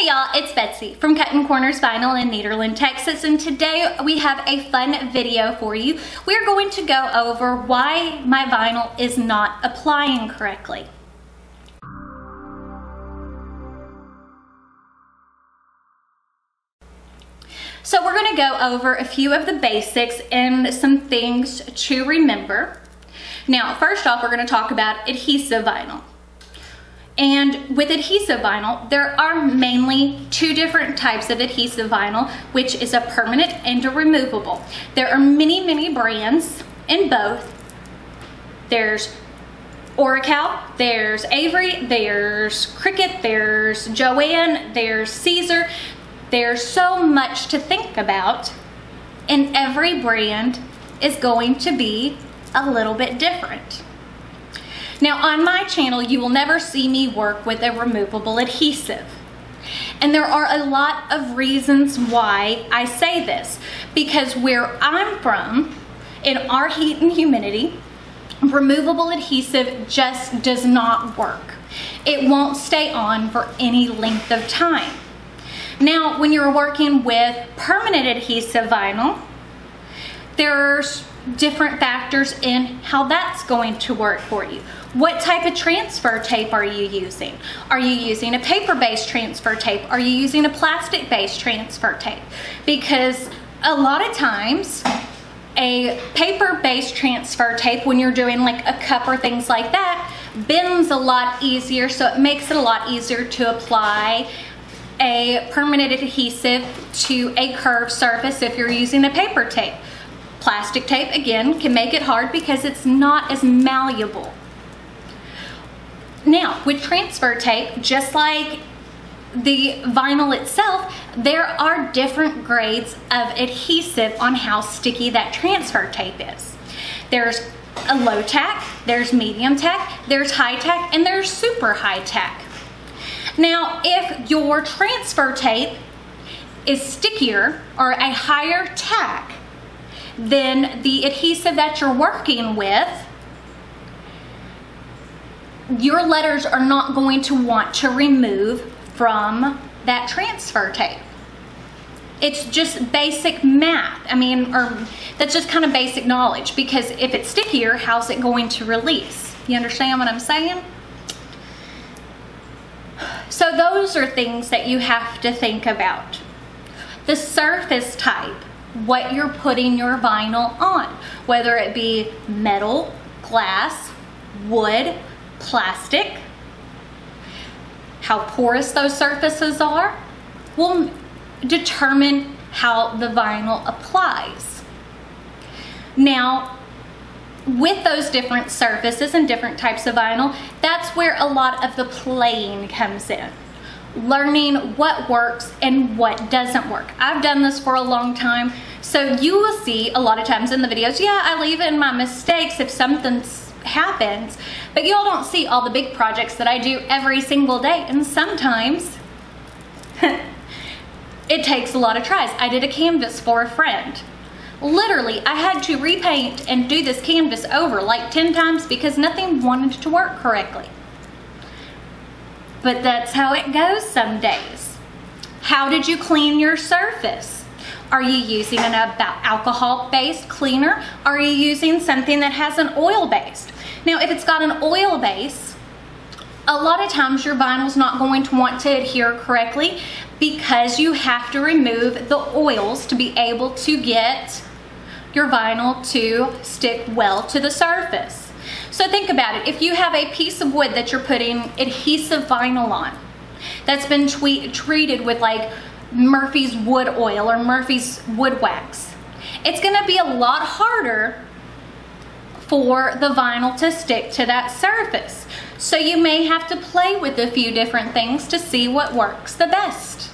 Hey y'all, it's Betsy from Cuttin Corners Vinyl in Nederland, Texas, and today we have a fun video for you. We're going to go over why my vinyl is not applying correctly. So we're going to go over a few of the basics and some things to remember. Now, first off, we're going to talk about adhesive vinyl. And with adhesive vinyl, there are mainly two different types of adhesive vinyl, which is a permanent and a removable. There are many brands in both. There's Oracal, there's Avery, there's Cricut, there's Joanne, there's Caesar. There's so much to think about, and every brand is going to be a little bit different. Now on my channel, you will never see me work with a removable adhesive. And there are a lot of reasons why I say this. Because where I'm from, in our heat and humidity, removable adhesive just does not work. It won't stay on for any length of time. Now, when you're working with permanent adhesive vinyl, there's different factors in how that's going to work for you. What type of transfer tape are you using? Are you using a paper-based transfer tape? Are you using a plastic-based transfer tape? Because a lot of times, a paper-based transfer tape, when you're doing like a cup or things like that, bends a lot easier, so it makes it a lot easier to apply a permanent adhesive to a curved surface if you're using a paper tape. Plastic tape, again, can make it hard because it's not as malleable. Now, with transfer tape, just like the vinyl itself, there are different grades of adhesive on how sticky that transfer tape is. There's a low tack, there's medium tack, there's high tack, and there's super high tack. Now, if your transfer tape is stickier or a higher tack than the adhesive that you're working with, your letters are not going to want to remove from that transfer tape. It's just basic math. I mean, or that's just kind of basic knowledge, because if it's stickier, how's it going to release? You understand what I'm saying? So those are things that you have to think about. The surface type, what you're putting your vinyl on, whether it be metal, glass, wood, plastic, how porous those surfaces are will determine how the vinyl applies. Now, with those different surfaces and different types of vinyl, that's where a lot of the playing comes in. Learning what works and what doesn't work. I've done this for a long time, so you will see a lot of times in the videos, yeah, I leave in my mistakes if something happens, but y'all don't see all the big projects that I do every single day, and sometimes it takes a lot of tries. I did a canvas for a friend. Literally, I had to repaint and do this canvas over like 10 times because nothing wanted to work correctly. But that's how it goes some days. How did you clean your surface? Are you using an alcohol-based cleaner? Are you using something that has an oil-based? Now, if it's got an oil base, a lot of times your vinyl's not going to want to adhere correctly because you have to remove the oils to be able to get your vinyl to stick well to the surface. So think about it. If you have a piece of wood that you're putting adhesive vinyl on that's been treated with like Murphy's wood oil or Murphy's wood wax, it's going to be a lot harder for the vinyl to stick to that surface. So you may have to play with a few different things to see what works the best.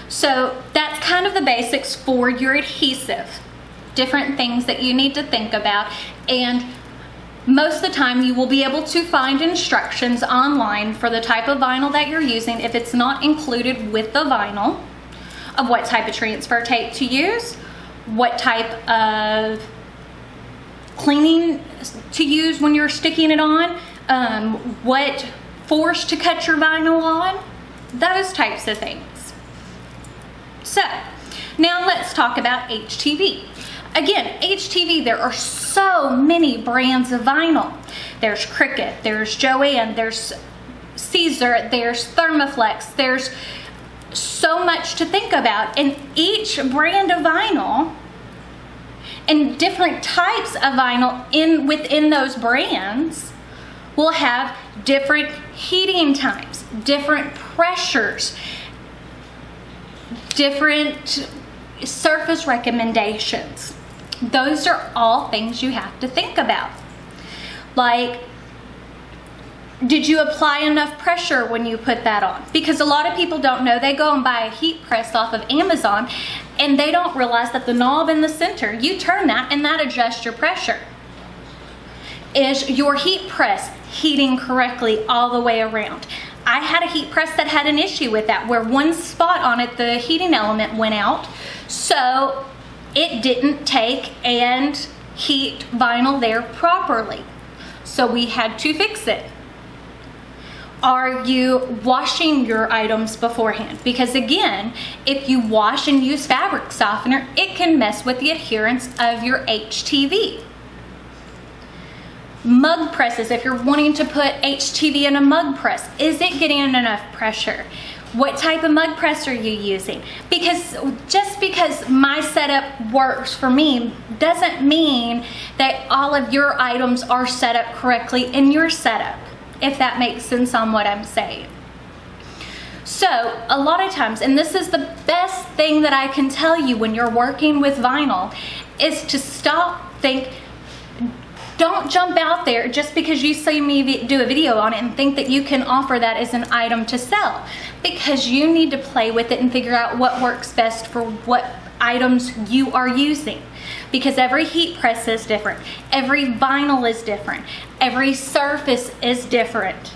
So that's kind of the basics for your adhesive. Different things that you need to think about, and most of the time you will be able to find instructions online for the type of vinyl that you're using if it's not included with the vinyl, of what type of transfer tape to use, what type of cleaning to use when you're sticking it on, what force to cut your vinyl on, those types of things. So now let's talk about HTV. Again, HTV, there are so many brands of vinyl. There's Cricut, there's Joanne, there's Caesar, there's Thermoflex, there's so much to think about. And each brand of vinyl and different types of vinyl within those brands will have different heating times, different pressures, different surface recommendations. Those are all things you have to think about. Like, did you apply enough pressure when you put that on? Because a lot of people don't know. They go and buy a heat press off of Amazon and they don't realize that the knob in the center, you turn that and that adjusts your pressure. Is your heat press heating correctly all the way around? I had a heat press that had an issue with that, where one spot on it, the heating element went out, so it didn't take and heat vinyl there properly. So we had to fix it. Are you washing your items beforehand? Because again, if you wash and use fabric softener, it can mess with the adherence of your HTV. Mug presses, if you're wanting to put HTV in a mug press, is it getting enough pressure? What type of mug press are you using? Because just because my setup works for me doesn't mean that all of your items are set up correctly in your setup, if that makes sense on what I'm saying. So a lot of times, and this is the best thing that I can tell you when you're working with vinyl, is to stop, think. Don't jump out there just because you see me do a video on it and think that you can offer that as an item to sell, because you need to play with it and figure out what works best for what items you are using, because every heat press is different, every vinyl is different, every surface is different.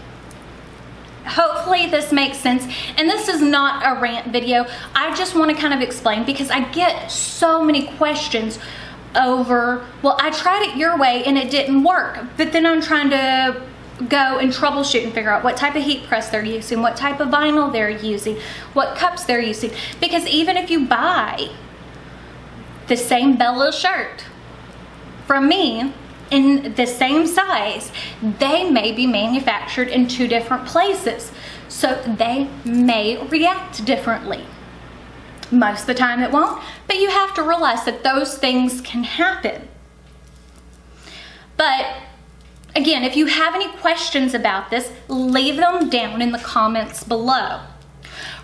Hopefully this makes sense, and this is not a rant video. I just want to kind of explain, because I get so many questions over, well, I tried it your way and it didn't work, but then I'm trying to go and troubleshoot and figure out what type of heat press they're using, what type of vinyl they're using, what cups they're using. Because even if you buy the same Bella shirt from me in the same size, they may be manufactured in 2 different places, so they may react differently. Most of the time it won't, but you have to realize that those things can happen. But again, if you have any questions about this, leave them down in the comments below.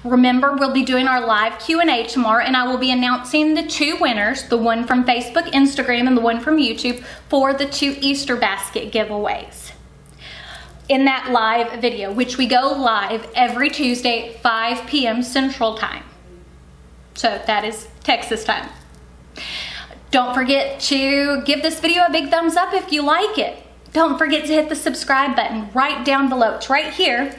Remember, we'll be doing our live Q&A tomorrow, and I will be announcing the 2 winners, the one from Facebook, Instagram, and the one from YouTube, for the 2 Easter basket giveaways in that live video, which we go live every Tuesday at 5 p.m. Central Time. So that is Texas time. Don't forget to give this video a big thumbs up if you like it. Don't forget to hit the subscribe button right down below. It's right here.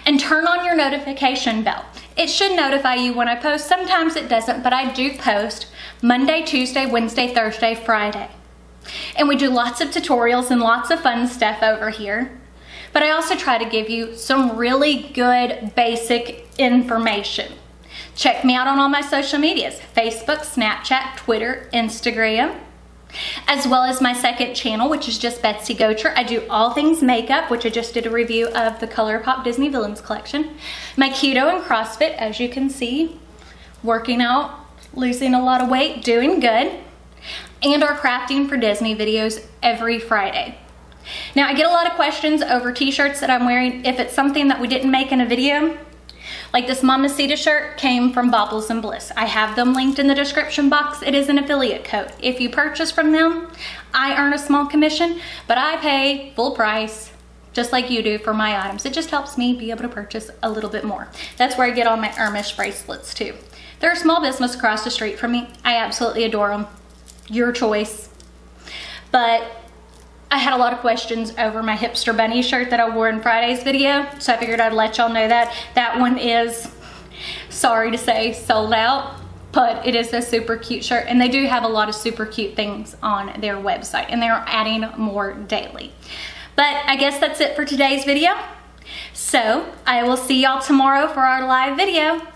And turn on your notification bell. It should notify you when I post. Sometimes it doesn't, but I do post Monday, Tuesday, Wednesday, Thursday, Friday. And we do lots of tutorials and lots of fun stuff over here. But I also try to give you some really good basic information. Check me out on all my social medias, Facebook, Snapchat, Twitter, Instagram, as well as my second channel, which is just Betsy Gocher. I do all things makeup, which I just did a review of the ColourPop Disney Villains collection. My keto and CrossFit, as you can see, working out, losing a lot of weight, doing good, and our crafting for Disney videos every Friday. Now, I get a lot of questions over t-shirts that I'm wearing. If it's something that we didn't make in a video, like this Mamacita shirt came from Baubles and Bliss. I have them linked in the description box. It is an affiliate code. If you purchase from them, I earn a small commission, but I pay full price, just like you do for my items. It just helps me be able to purchase a little bit more. That's where I get all my Ermish bracelets too. They're a small business across the street from me. I absolutely adore them. Your choice. But I had a lot of questions over my hipster bunny shirt that I wore in Friday's video, so I figured I'd let y'all know that. That one is, sorry to say, sold out, but it is a super cute shirt, and they do have a lot of super cute things on their website, and they're adding more daily. But I guess that's it for today's video. So I will see y'all tomorrow for our live video.